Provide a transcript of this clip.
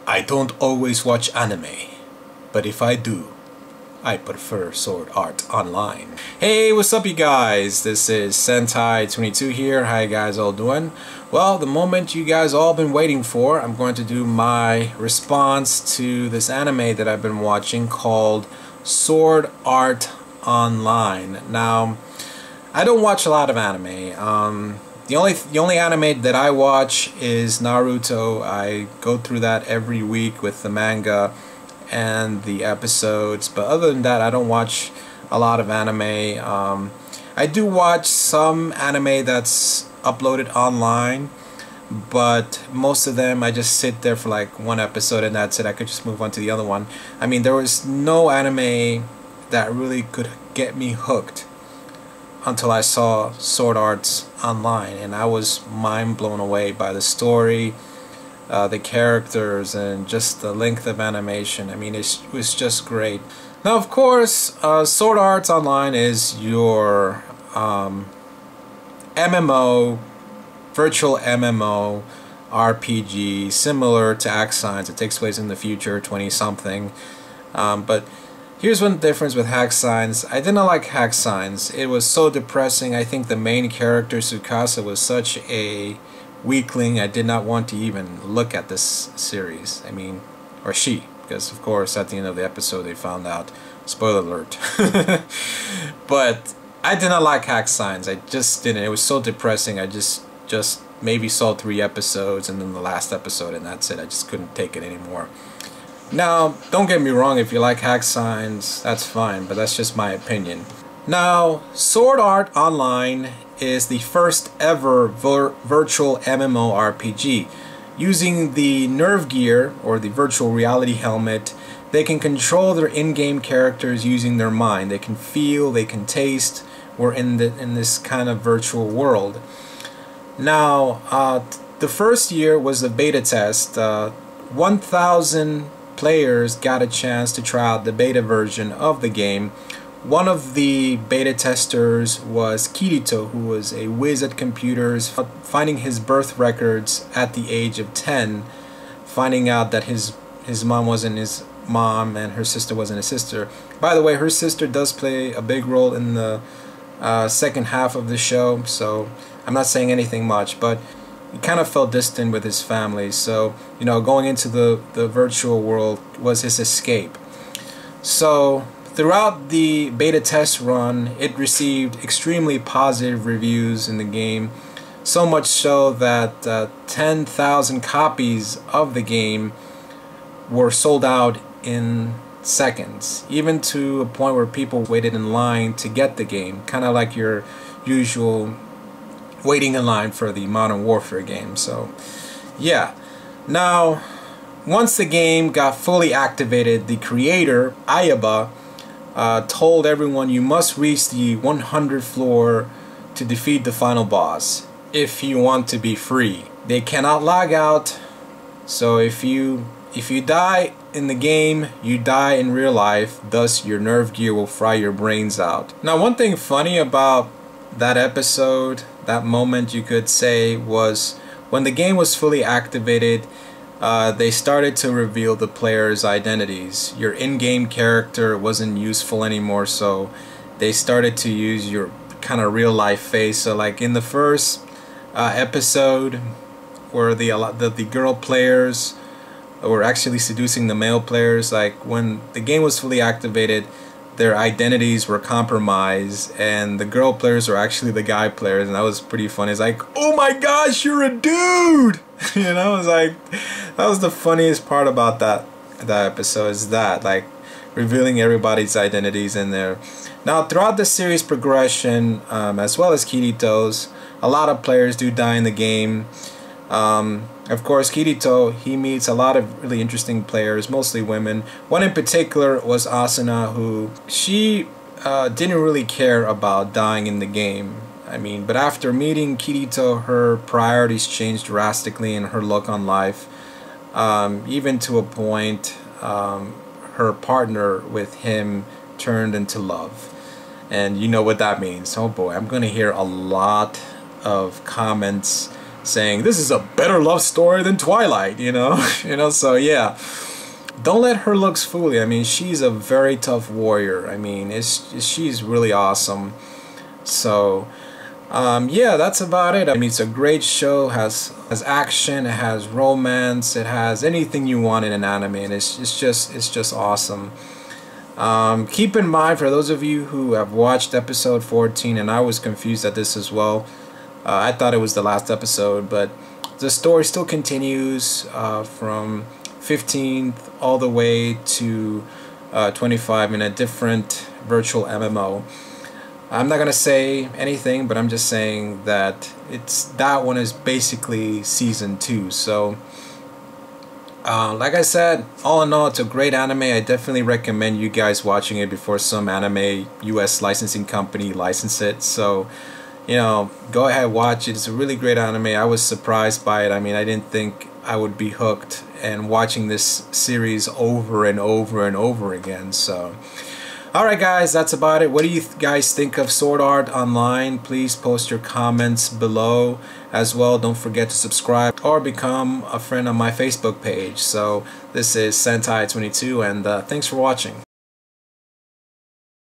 I don't always watch anime, but if I do, I prefer Sword Art Online. Hey, what's up you guys? This is Sentai22 here. How you guys all doing? Well, the moment you guys all been waiting for, I'm going to do my response to this anime that I've been watching called Sword Art Online. Now, I don't watch a lot of anime. The only anime that I watch is Naruto. I go through that every week with the manga and the episodes, but other than that I don't watch a lot of anime. I do watch some anime that's uploaded online, but most of them I just sit there for like one episode and that's it. I could just move on to the other one. I mean, there was no anime that really could get me hooked until I saw Sword Art Online, and I was mind blown away by the story, the characters, and just the length of animation. I mean, it was just great. Now, of course, Sword Art Online is your MMO, virtual MMO RPG, similar to Hack-Signs. It takes place in the future, 20-something. But here's one difference with Hack-Signs. I didn't like Hack-Signs. It was so depressing. I think the main character, Tsukasa, was such a weakling. I did not want to even look at this series. I mean, or she, because of course at the end of the episode they found out. Spoiler alert. But I did not like Hack-Signs. I just didn't. It was so depressing. I just maybe saw 3 episodes and then the last episode and that's it. I just couldn't take it anymore. Now, don't get me wrong, if you like Hack-Signs, that's fine, but that's just my opinion. Now, Sword Art Online is the first ever virtual MMORPG. Using the Nerve Gear, or the virtual reality helmet, they can control their in-game characters using their mind. They can feel, they can taste. We're in this kind of virtual world. Now, the first year was the beta test. 1,000 players got a chance to try out the beta version of the game. One of the beta testers was Kirito, who was a whiz at computers, finding his birth records at the age of 10, finding out that his mom wasn't his mom and her sister wasn't his sister. By the way, her sister does play a big role in the second half of the show, so I'm not saying anything much, but he kind of felt distant with his family, so you know, going into the virtual world was his escape. So throughout the beta test run, it received extremely positive reviews in the game, so much so that 10,000 copies of the game were sold out in seconds, even to a point where people waited in line to get the game, kind of like your usual waiting in line for the Modern Warfare game. So yeah, now once the game got fully activated, the creator, Ayaba, told everyone you must reach the 100th floor to defeat the final boss if you want to be free. They cannot log out, so if you die in the game, you die in real life, thus your Nerve Gear will fry your brains out. Now, one thing funny about that episode, that moment you could say, was when the game was fully activated, they started to reveal the players' identities. Your in-game character wasn't useful anymore, so they started to use your kind of real-life face. So like in the first episode, where the girl players were actually seducing the male players, like when the game was fully activated, their identities were compromised and the girl players were actually the guy players, and that was pretty funny. It's like, oh my gosh, you're a dude! You know, it was like, that was the funniest part about that episode, is that, like, revealing everybody's identities in there. Now, throughout the series progression, as well as Kirito's, a lot of players do die in the game. Of course, Kirito, he meets a lot of really interesting players, mostly women. One in particular was Asuna, who she didn't really care about dying in the game. I mean, but after meeting Kirito, her priorities changed drastically in her look on life. Even to a point, her partner with him turned into love. And you know what that means. Oh boy, I'm going to hear a lot of comments saying this is a better love story than Twilight, you know. So yeah, don't let her looks fool you. I mean, she's a very tough warrior. I mean, she's really awesome. So yeah, that's about it. I mean, it's a great show. Has action, it has romance, it has anything you want in an anime, and it's just awesome. Keep in mind, for those of you who have watched episode 14, and I was confused at this as well, I thought it was the last episode, but the story still continues from 15th all the way to 25 in a different virtual MMO. I'm not gonna say anything, but I'm just saying that that one is basically season 2. So like I said, all in all, it's a great anime. I definitely recommend you guys watching it before some anime US licensing company license it. So, you know, go ahead, watch it. It's a really great anime. I was surprised by it. I mean, I didn't think I would be hooked and watching this series over and over and over again. So alright guys, that's about it. What do you guys think of Sword Art Online? Please post your comments below. As well, don't forget to subscribe or become a friend on my Facebook page. So this is Sentai22, and thanks for watching.